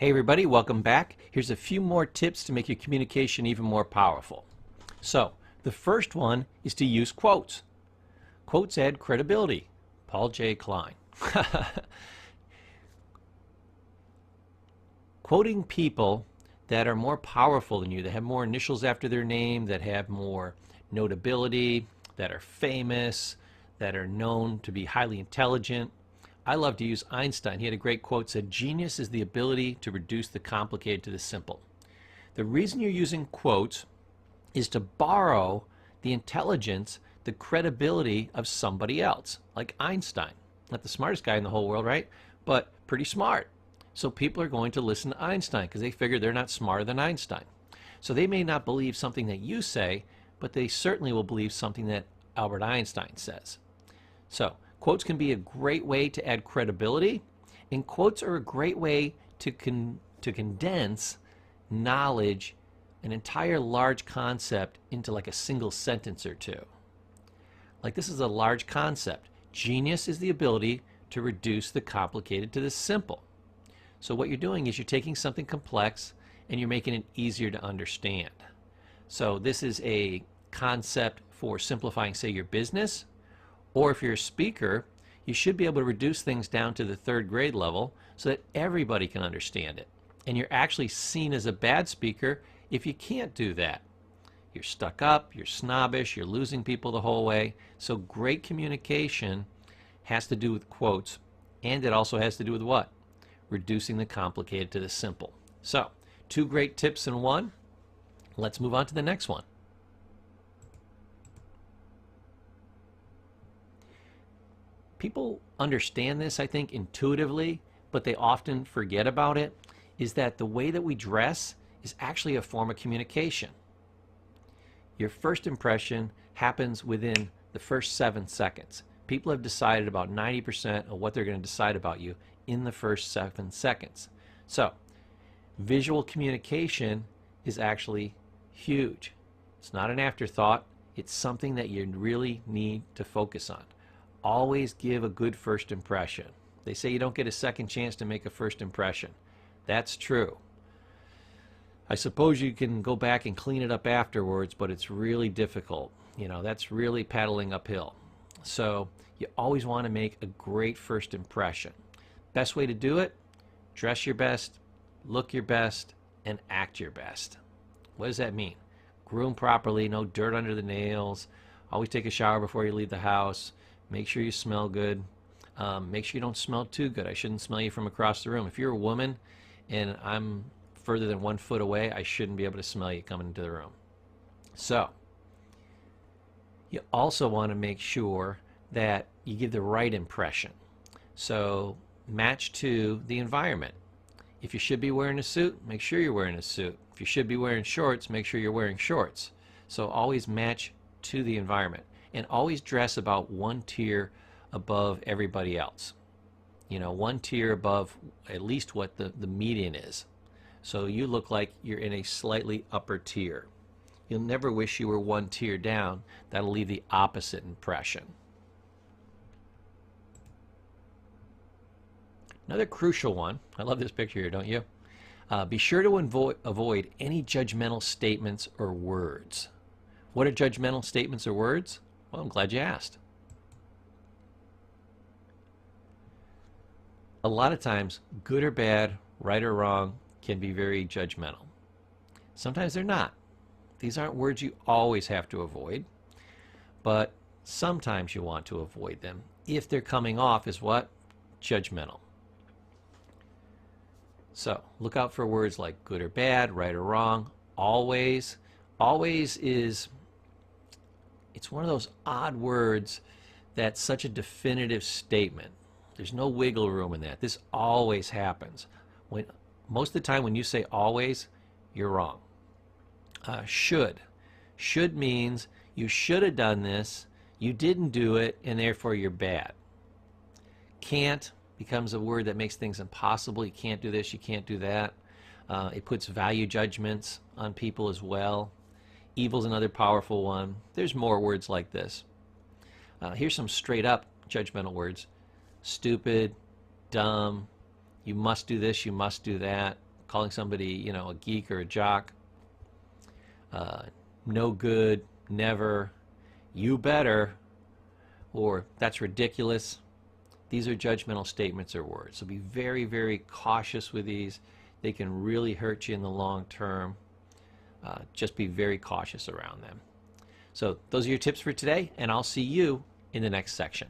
Hey everybody, welcome back. Here's a few more tips to make your communication even more powerful. So, the first one is to use quotes. Quotes add credibility. Paul J. Klein. Quoting people that are more powerful than you, that have more initials after their name, that have more notability, that are famous, that are known to be highly intelligent. I love to use Einstein. He had a great quote, said, "Genius is the ability to reduce the complicated to the simple." The reason you're using quotes is to borrow the intelligence, the credibility of somebody else, like Einstein. Not the smartest guy in the whole world, right? But pretty smart. So people are going to listen to Einstein because they figure they're not smarter than Einstein. So they may not believe something that you say, but they certainly will believe something that Albert Einstein says. So quotes can be a great way to add credibility, and quotes are a great way to condense knowledge, an entire large concept, into like a single sentence or two. Like, this is a large concept. Genius is the ability to reduce the complicated to the simple. So what you're doing is you're taking something complex and you're making it easier to understand. So this is a concept for simplifying, say, your business. Or if you're a speaker, you should be able to reduce things down to the third grade level so that everybody can understand it. And you're actually seen as a bad speaker if you can't do that. You're stuck up, you're snobbish, you're losing people the whole way. So great communication has to do with quotes, and it also has to do with what? Reducing the complicated to the simple. So, two great tips in one. Let's move on to the next one. People understand this, I think, intuitively, but they often forget about it, is that the way that we dress is actually a form of communication. Your first impression happens within the first 7 seconds. People have decided about 90% of what they're going to decide about you in the first 7 seconds. So, visual communication is actually huge. It's not an afterthought. It's something that you really need to focus on. Always give a good first impression. They say you don't get a second chance to make a first impression. That's true. I suppose you can go back and clean it up afterwards, but it's really difficult. You know, that's really paddling uphill. So you always want to make a great first impression. Best way to do it, dress your best, look your best, and act your best. What does that mean? Groom properly, no dirt under the nails, always take a shower before you leave the house, make sure you smell good, make sure you don't smell too good. I shouldn't smell you from across the room. If you're a woman and I'm further than 1 foot away, I shouldn't be able to smell you coming into the room. So, you also want to make sure that you give the right impression. So, match to the environment. If you should be wearing a suit, make sure you're wearing a suit. If you should be wearing shorts, make sure you're wearing shorts. So always match to the environment. And always dress about 1 tier above everybody else. You know, 1 tier above at least what the median is. So you look like you're in a slightly upper tier. You'll never wish you were 1 tier down. That'll leave the opposite impression. Another crucial one, I love this picture here, don't you? Be sure to avoid any judgmental statements or words. What are judgmental statements or words? Well, I'm glad you asked. A lot of times, good or bad, right or wrong, can be very judgmental. Sometimes they're not. These aren't words you always have to avoid, but sometimes you want to avoid them if they're coming off as what? Judgmental. So look out for words like good or bad, right or wrong, always. Always is, it's one of those odd words that's such a definitive statement. There's no wiggle room in that. This always happens. Most of the time when you say always, you're wrong. Should. Should means you should have done this, you didn't do it, and therefore you're bad. Can't becomes a word that makes things impossible. You can't do this, you can't do that. It puts value judgments on people as well. Evil's another powerful one. There's more words like this. Here's some straight up judgmental words. Stupid, dumb, you must do this, you must do that, calling somebody, you know, a geek or a jock, no good, never, you better, or that's ridiculous. These are judgmental statements or words. So be very, very cautious with these. They can really hurt you in the long term. Just be very cautious around them. So those are your tips for today, and I'll see you in the next section.